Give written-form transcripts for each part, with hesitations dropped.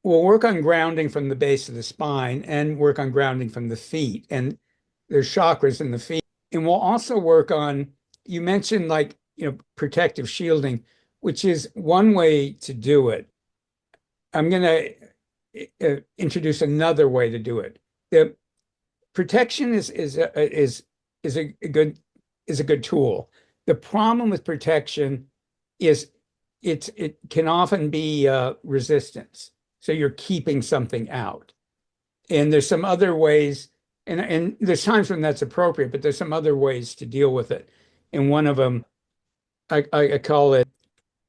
we'll work on grounding from the base of the spine and work on grounding from the feet. And there's chakras in the feet. And we'll also work on, you mentioned like, protective shielding, which is one way to do it. I'm going to introduce another way to do it. The protection is a good is a good tool. The problem with protection is it can often be resistance. So you're keeping something out. And there's some other ways, and there's times when that's appropriate, but there's some other ways to deal with it. And one of them, I call it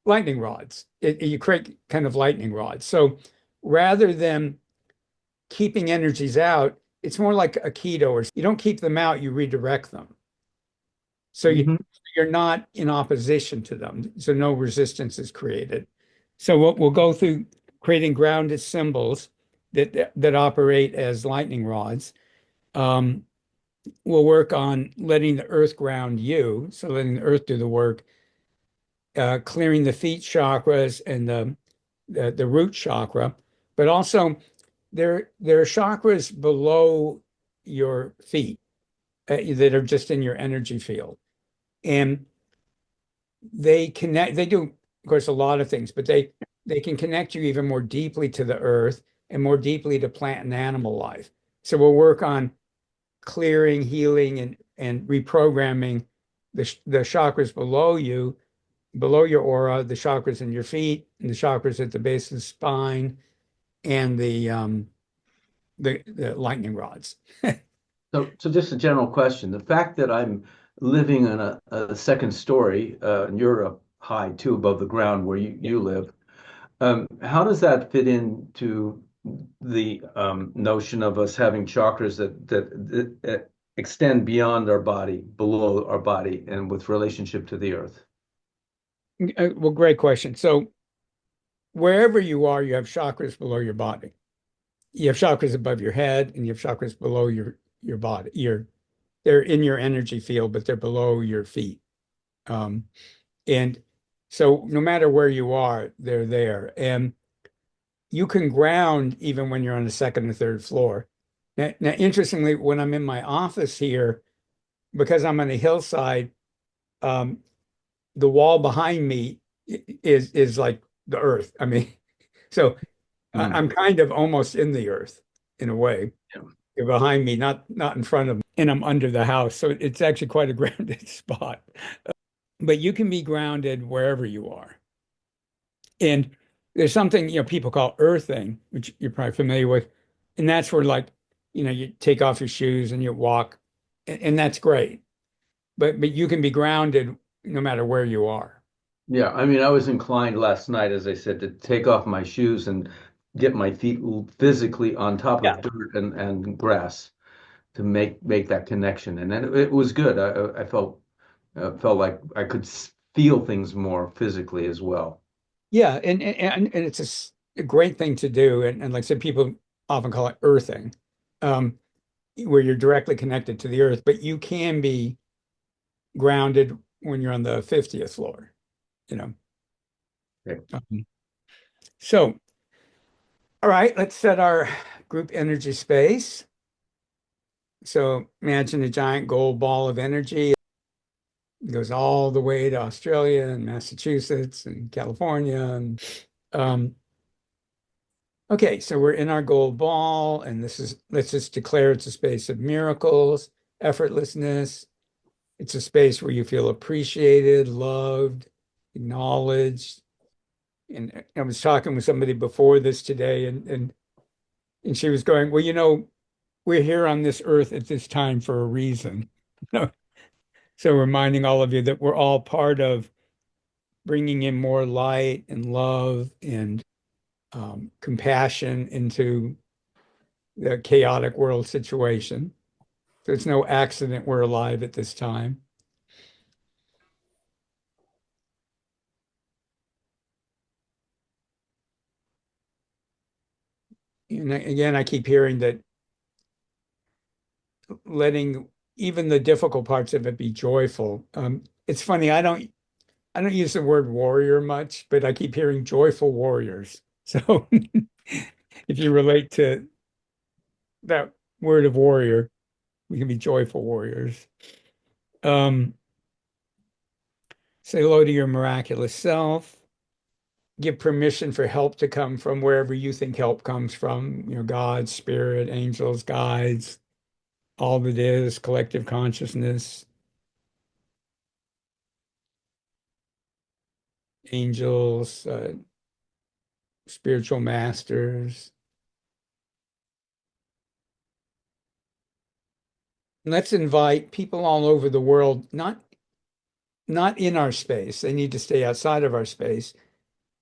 lightning rods. You create kind of lightning rods. So rather than keeping energies out, it's more like a keto, or you don't keep them out, you redirect them. So Hmm. you're not in opposition to them. So no resistance is created. So we'll go through creating grounded symbols that operate as lightning rods. Um, we'll work on letting the earth ground you, so letting the earth do the work, clearing the feet chakras and the root chakra, but also there are chakras below your feet that are just in your energy field, and they connect. They do, of course, a lot of things, but they can connect you even more deeply to the earth and more deeply to plant and animal life. So we'll work on clearing, healing, and reprogramming the chakras below you, below your aura, the chakras in your feet, and the chakras at the base of the spine, and the lightning rods. So just a general question. The fact that I'm living in a second story, and you're up high too above the ground where you live, how does that fit into the notion of us having chakras that extend beyond our body, below our body, and with relationship to the earth? Well, great question. So wherever you are, you have chakras below your body. You have chakras above your head, and you have chakras below your body. They're in your energy field, but they're below your feet. And so no matter where you are, they're there. And you can ground even when you're on the second or third floor. Now, interestingly, when I'm in my office here, because I'm on a hillside, um, the wall behind me is like the earth. I mean, so Mm. I'm kind of almost in the earth in a way. Yeah. You're behind me, not in front of me, and I'm under the house. So it's actually quite a grounded spot. But you can be grounded wherever you are. And there's something, people call earthing, which you're probably familiar with. And that's where like, you take off your shoes and you walk, and that's great. But you can be grounded no matter where you are. Yeah, I mean, I was inclined last night, as I said, to take off my shoes and get my feet physically on top Yeah. of dirt and grass to make that connection, and then it was good. I felt like I could feel things more physically as well. Yeah, and it's a great thing to do. And like I said, people often call it earthing, um, where you're directly connected to the earth, but you can be grounded when you're on the 50th floor, you know. Okay. Um, so, all right, let's set our group energy space. So imagine a giant gold ball of energy. It goes all the way to Australia and Massachusetts and California. And okay, so we're in our gold ball, and let's just declare it's a space of miracles, effortlessness. It's a space where you feel appreciated, loved, acknowledged. And I was talking with somebody before this today, and she was going, well, we're here on this earth at this time for a reason. So reminding all of you that we're all part of bringing in more light and love and compassion into the chaotic world situation. So it's no accident we're alive at this time. And again, I keep hearing that letting even the difficult parts of it be joyful. It's funny, I don't use the word warrior much, but I keep hearing joyful warriors. So If you relate to that word of warrior, we can be joyful warriors. Um, say hello to your miraculous self. Give permission for help to come from wherever you think help comes from, God, spirit, angels, guides, all that is, collective consciousness, angels, spiritual masters. Let's invite people all over the world, not in our space. They need to stay outside of our space,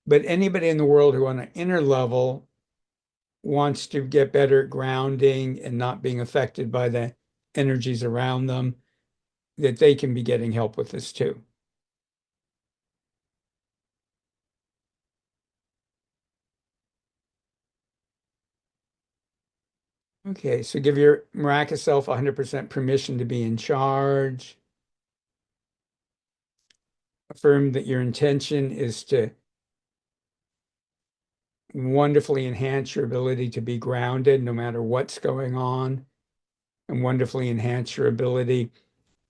but anybody in the world who on an inner level wants to get better at grounding and not being affected by the energies around them, that they can be getting help with this too. Okay, so give your miraculous self 100% permission to be in charge. Affirm that your intention is to wonderfully enhance your ability to be grounded no matter what's going on, and wonderfully enhance your ability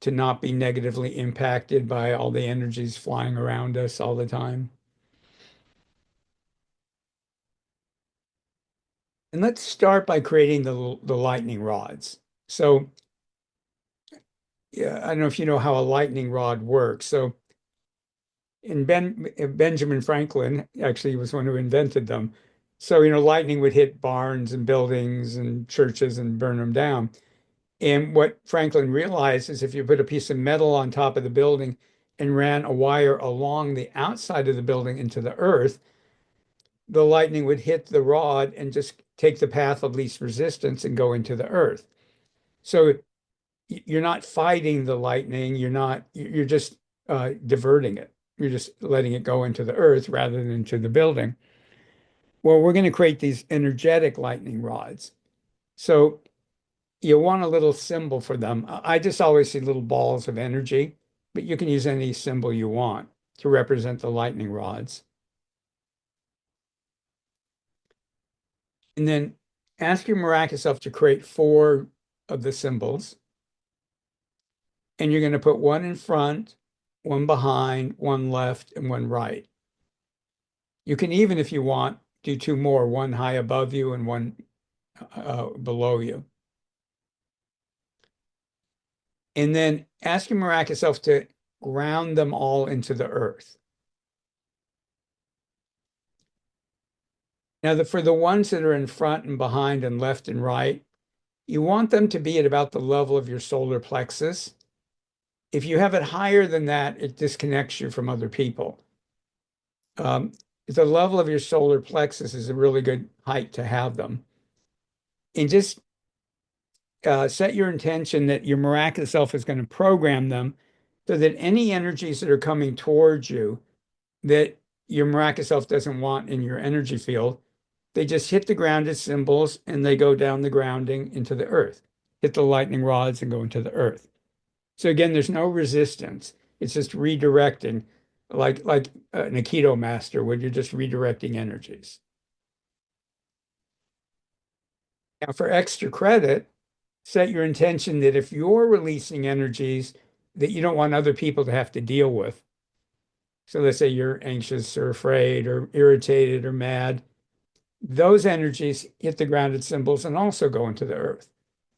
to not be negatively impacted by all the energies flying around us all the time. And let's start by creating the lightning rods. So, yeah, I don't know if you know how a lightning rod works. So, Benjamin Franklin actually was one who invented them. So, lightning would hit barns and buildings and churches and burn them down. And what Franklin realized is if you put a piece of metal on top of the building and ran a wire along the outside of the building into the earth, the lightning would hit the rod and just take the path of least resistance and go into the earth. So you're not fighting the lightning, you're just diverting it. You're just letting it go into the earth rather than into the building. Well, we're going to create these energetic lightning rods. So you want a little symbol for them. I just always see little balls of energy, but you can use any symbol you want to represent the lightning rods. And then ask your miraculous self to create four of the symbols. And you're going to put one in front, one behind, one left, and one right. You can even, if you want, do two more, one high above you and one below you. And then ask your miraculous self to ground them all into the earth. Now, for the ones that are in front and behind and left and right, you want them to be at about the level of your solar plexus. If you have it higher than that, it disconnects you from other people. Um, the level of your solar plexus is a really good height to have them. And just set your intention that your miraculous self is going to program them so that any energies that are coming towards you that your miraculous self doesn't want in your energy field, they just hit the grounded symbols and they go down the grounding into the earth, hit the lightning rods and go into the earth. So again, there's no resistance. It's just redirecting, like an Aikido master, where you're just redirecting energies. Now, for extra credit, set your intention that if you're releasing energies that you don't want other people to have to deal with, so let's say you're anxious or afraid or irritated or mad, those energies hit the grounded symbols and also go into the earth.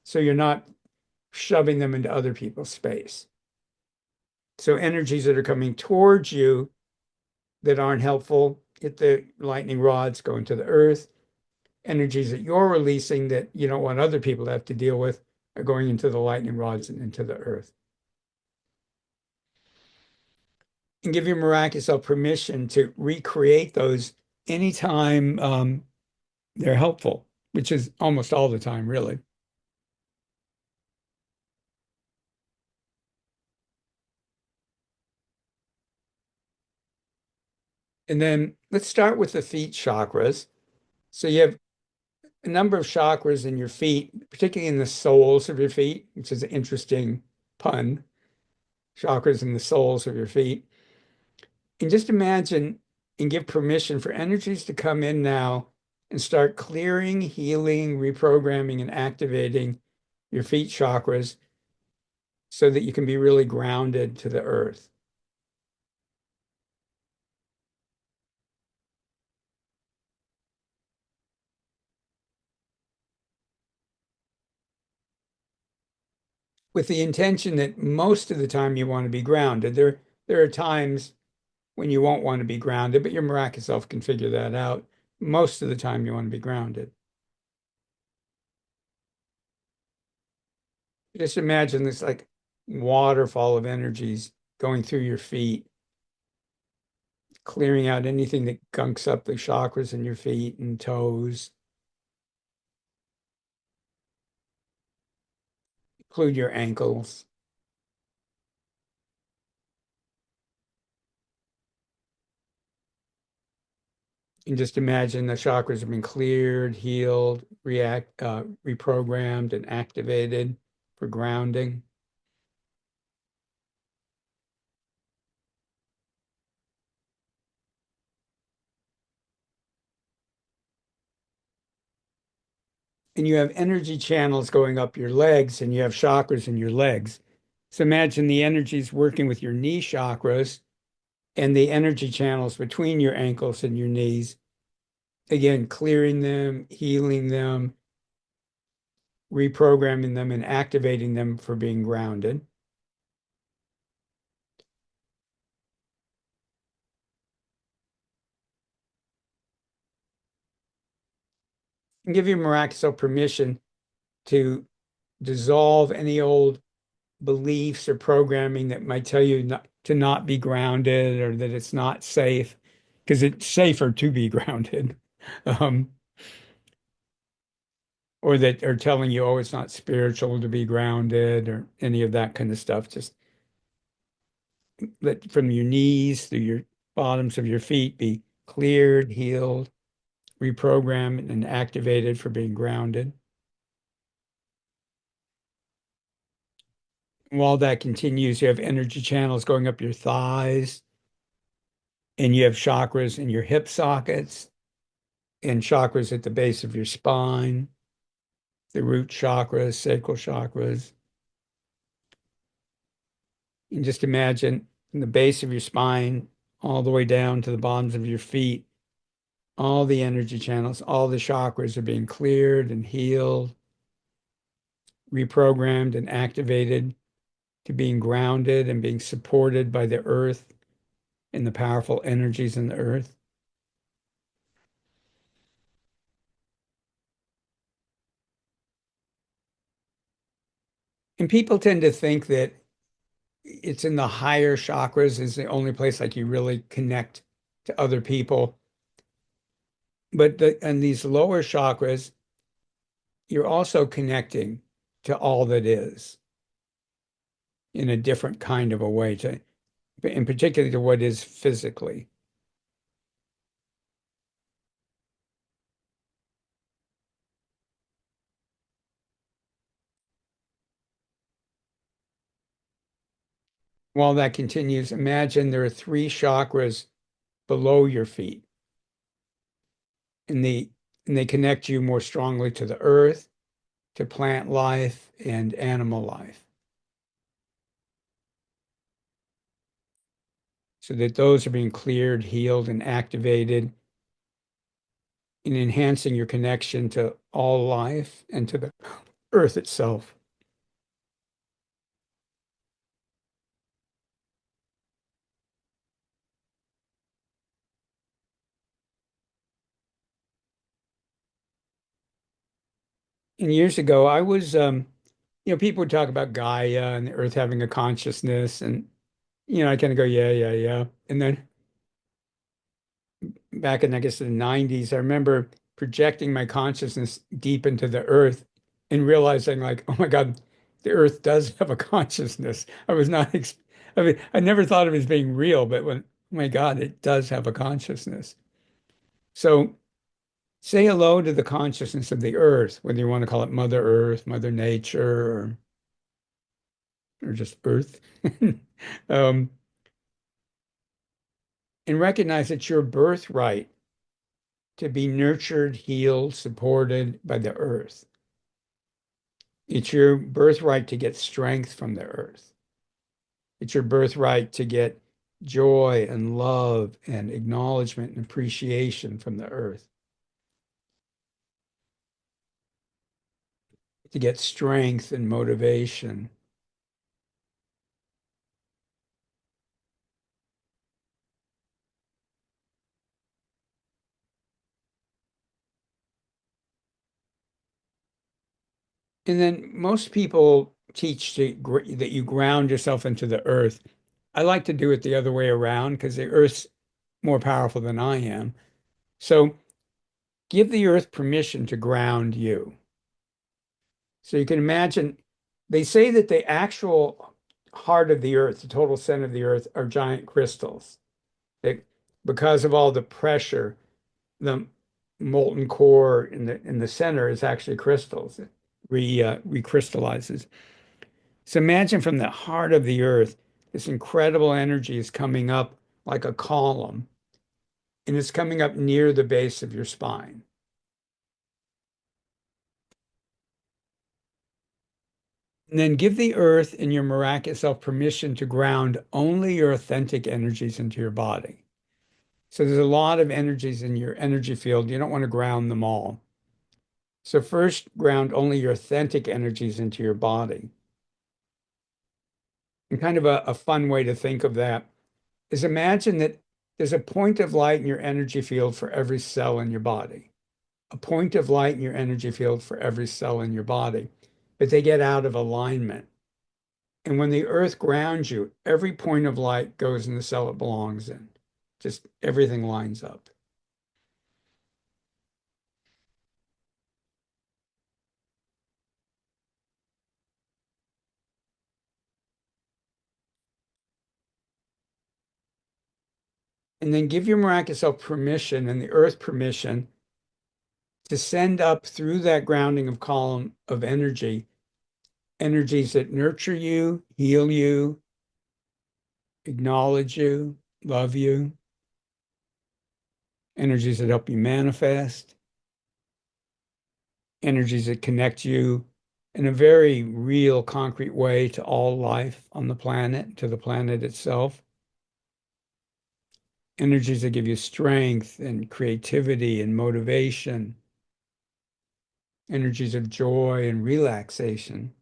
So you're not shoving them into other people's space. So energies that are coming towards you that aren't helpful hit the lightning rods, go into the earth. Energies that you're releasing that you don't want other people to have to deal with are going into the lightning rods and into the earth. And give your miraculous self permission to recreate those anytime they're helpful, which is almost all the time, really. And then let's start with the feet chakras. So you have a number of chakras in your feet, particularly in the soles of your feet, which is an interesting pun, chakras in the soles of your feet. And just imagine and give permission for energies to come in now and start clearing, healing, reprogramming, and activating your feet chakras so that you can be really grounded to the earth. With the intention that most of the time you want to be grounded. There are times when you won't want to be grounded, but your miraculous self can figure that out. Most of the time you want to be grounded. Just imagine this like waterfall of energies going through your feet, clearing out anything that gunks up the chakras in your feet and toes, include your ankles. And just imagine the chakras have been cleared, healed, reprogrammed, and activated for grounding. And you have energy channels going up your legs, and you have chakras in your legs. So imagine the energies working with your knee chakras and the energy channels between your ankles and your knees. Again, clearing them, healing them, reprogramming them, and activating them for being grounded. And give your miraculous permission to dissolve any old beliefs or programming that might tell you not be grounded or that it's not safe, because it's safer to be grounded. Um, or that are telling you, oh, it's not spiritual to be grounded or any of that kind of stuff. Just let from your knees through your bottoms of your feet be cleared, healed, reprogrammed, and activated for being grounded. While that continues, you have energy channels going up your thighs, and you have chakras in your hip sockets and chakras at the base of your spine, the root chakras, sacral chakras. And just imagine from the base of your spine all the way down to the bottoms of your feet, all the energy channels, all the chakras are being cleared and healed, reprogrammed and activated to being grounded and being supported by the earth and the powerful energies in the earth. And people tend to think that it's in the higher chakras is the only place like you really connect to other people. But and these lower chakras, you're also connecting to all that is in a different kind of a way to, in particular to what is physically. While that continues, imagine there are three chakras below your feet, and they connect you more strongly to the earth, to plant life and animal life, so that those are being cleared, healed, and activated in enhancing your connection to all life and to the earth itself. And years ago, I was, people would talk about Gaia and the earth having a consciousness, and I kind of go, yeah, yeah, yeah. And then back in, I guess, the 90s, I remember projecting my consciousness deep into the earth and realizing, like, oh my God, the earth does have a consciousness. I mean, I never thought of it as being real, but oh my God, it does have a consciousness. So say hello to the consciousness of the earth, whether you want to call it Mother Earth, Mother Nature, or just Earth. Um, and recognize it's your birthright to be nurtured, healed, supported by the earth. It's your birthright to get strength from the earth. It's your birthright to get joy and love and acknowledgement and appreciation from the earth, to get strength and motivation. And then most people teach that you ground yourself into the earth. I like to do it the other way around because the earth's more powerful than I am. So give the earth permission to ground you. So you can imagine, they say that the actual heart of the earth, the total center of the earth, are giant crystals. That because of all the pressure, the molten core in the center is actually crystals. It recrystallizes. So imagine from the heart of the earth, this incredible energy is coming up like a column, and it's coming up near the base of your spine. And then give the earth and your miraculous self permission to ground only your authentic energies into your body. So there's a lot of energies in your energy field. You don't want to ground them all. So first, ground only your authentic energies into your body. And kind of a fun way to think of that is imagine that there's a point of light in your energy field for every cell in your body. A point of light in your energy field for every cell in your body, but they get out of alignment. And when the earth grounds you, every point of light goes in the cell it belongs in. Just everything lines up. And then give your miraculous self permission and the earth permission to send up through that grounding of column of energy, energies that nurture you, heal you, acknowledge you, love you, energies that help you manifest, energies that connect you in a very real, concrete way to all life on the planet, to the planet itself. Energies that give you strength and creativity and motivation, energies of joy and relaxation.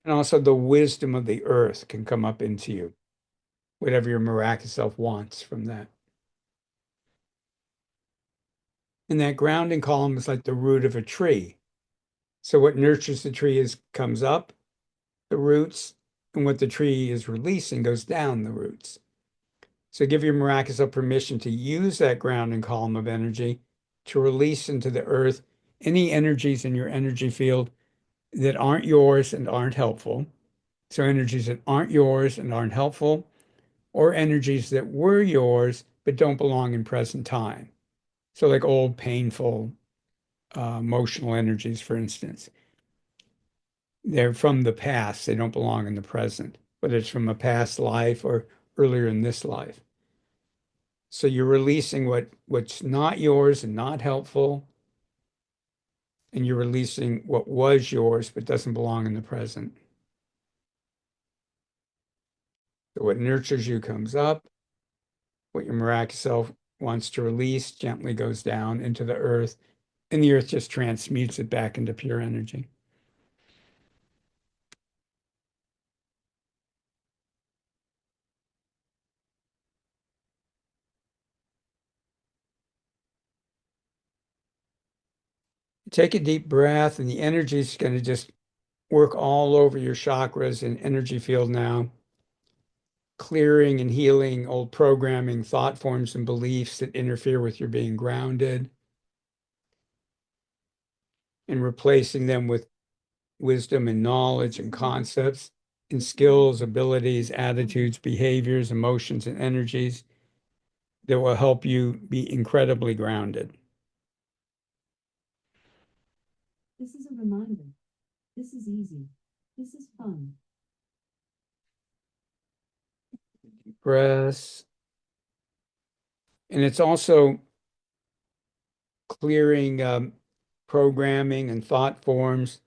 And also the wisdom of the earth can come up into you, whatever your miraculous self wants from that. And that grounding column is like the root of a tree. So what nurtures the tree is comes up the roots, and what the tree is releasing goes down the roots. So give your miraculous self permission to use that grounding column of energy to release into the earth any energies in your energy field that aren't yours and aren't helpful. So energies that aren't yours and aren't helpful, or energies that were yours but don't belong in present time. So like old, painful, emotional energies, for instance. They're from the past. They don't belong in the present, whether it's from a past life or earlier in this life. So you're releasing what's not yours and not helpful, and you're releasing what was yours but doesn't belong in the present. So what nurtures you comes up, what your miraculous self wants to release gently goes down into the earth, and the earth just transmutes it back into pure energy. Take a deep breath, and the energy is going to just work all over your chakras and energy field now, clearing and healing old programming, thought forms, and beliefs that interfere with your being grounded, and replacing them with wisdom and knowledge and concepts and skills, abilities, attitudes, behaviors, emotions, and energies that will help you be incredibly grounded. This is a reminder. This is easy. This is fun. Breaths. And it's also clearing programming and thought forms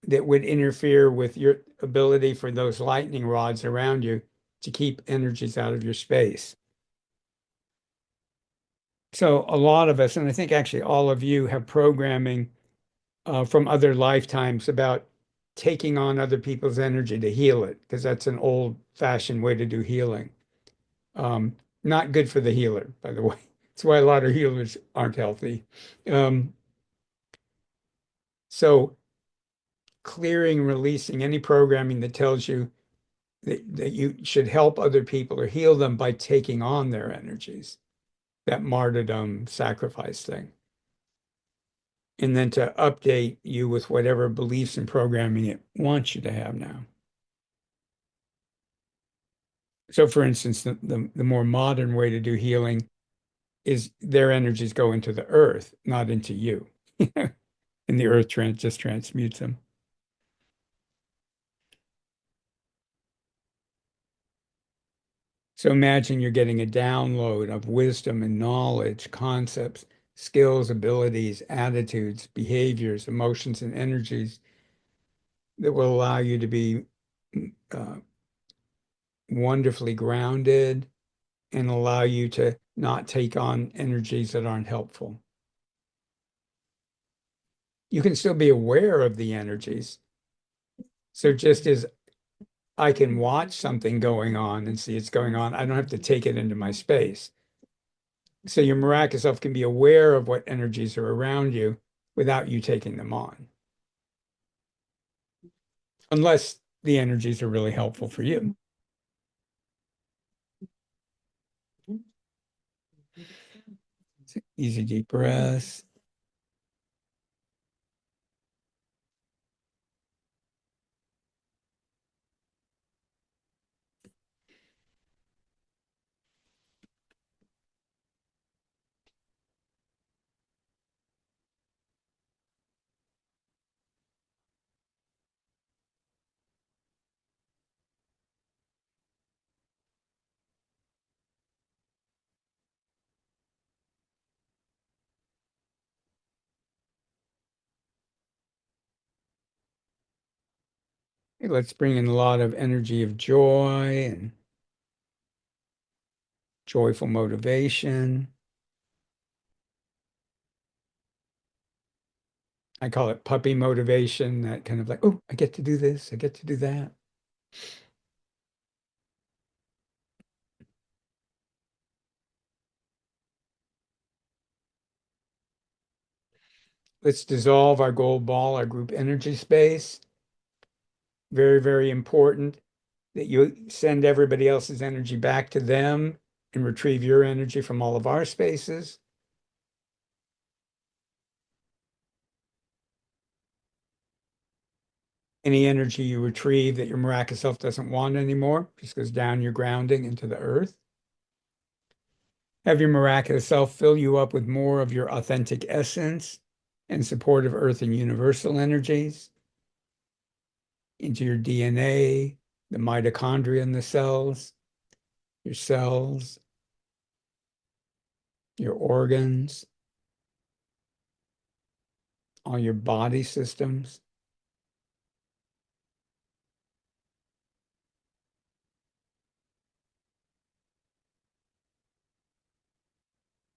that would interfere with your ability for those lightning rods around you to keep energies out of your space. So a lot of us, and I think actually all of you, have programming from other lifetimes about taking on other people's energy to heal it, because that's an old-fashioned way to do healing. Not good for the healer, by the way. That's why a lot of healers aren't healthy. So clearing, releasing any programming that tells you that you should help other people or heal them by taking on their energies, that martyrdom sacrifice thing. And then to update you with whatever beliefs and programming it wants you to have now. So for instance, the more modern way to do healing is their energies go into the earth, not into you. And the earth just transmutes them. So imagine you're getting a download of wisdom and knowledge, concepts, skills, abilities, attitudes, behaviors, emotions, and energies that will allow you to be wonderfully grounded and allow you to not take on energies that aren't helpful. You can still be aware of the energies. So just as I can watch something going on and see it's going on, I don't have to take it into my space. So your miraculous self can be aware of what energies are around you without you taking them on. Unless the energies are really helpful for you. Easy deep breaths. Okay, let's bring in a lot of energy of joy and joyful motivation. I call it puppy motivation, that kind of like, oh, I get to do this, I get to do that. Let's dissolve our gold ball, our group energy space. Very, very important that you send everybody else's energy back to them and retrieve your energy from all of our spaces. Any energy you retrieve that your miraculous self doesn't want anymore just goes down your grounding into the earth. Have your miraculous self fill you up with more of your authentic essence and supportive earth and universal energies into your DNA, the mitochondria in the cells, your organs, all your body systems.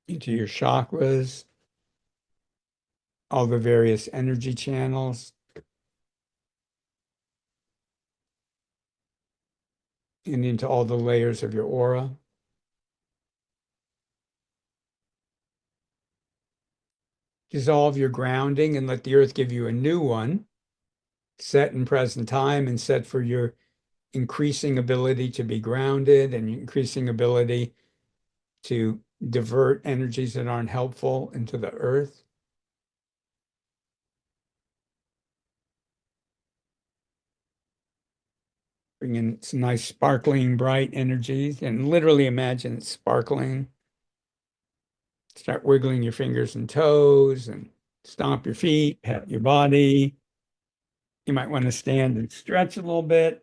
Into your chakras, all the various energy channels, and into all the layers of your aura. Dissolve your grounding and let the earth give you a new one, set in present time and set for your increasing ability to be grounded and increasing ability to divert energies that aren't helpful into the earth. Bring in some nice sparkling, bright energies and literally imagine it sparkling. Start wiggling your fingers and toes and stomp your feet, pat your body. You might want to stand and stretch a little bit.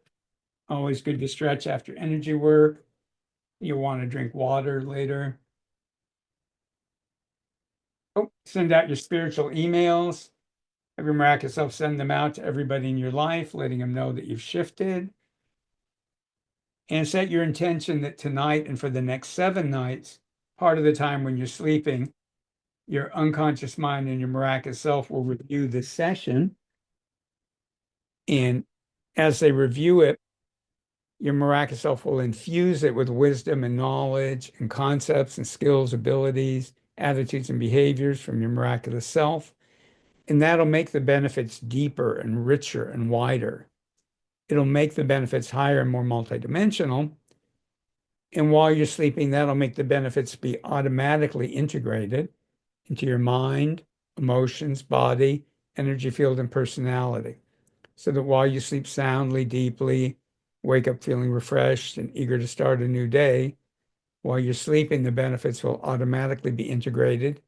Always good to stretch after energy work. You'll want to drink water later. Oh, send out your spiritual emails. Have your miraculous self send them out to everybody in your life, letting them know that you've shifted. And set your intention that tonight and for the next 7 nights, part of the time when you're sleeping, your unconscious mind and your miraculous self will review this session. And as they review it, your miraculous self will infuse it with wisdom and knowledge and concepts and skills, abilities, attitudes, and behaviors from your miraculous self. And that'll make the benefits deeper and richer and wider. It'll make the benefits higher and more multidimensional. And while you're sleeping, that'll make the benefits be automatically integrated into your mind, emotions, body, energy field, and personality. So that while you sleep soundly, deeply, wake up feeling refreshed and eager to start a new day, while you're sleeping, the benefits will automatically be integrated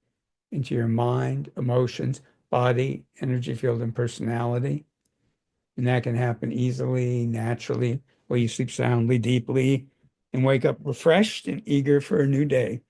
into your mind, emotions, body, energy field, and personality. And that can happen easily, naturally, while you sleep soundly, deeply, and wake up refreshed and eager for a new day.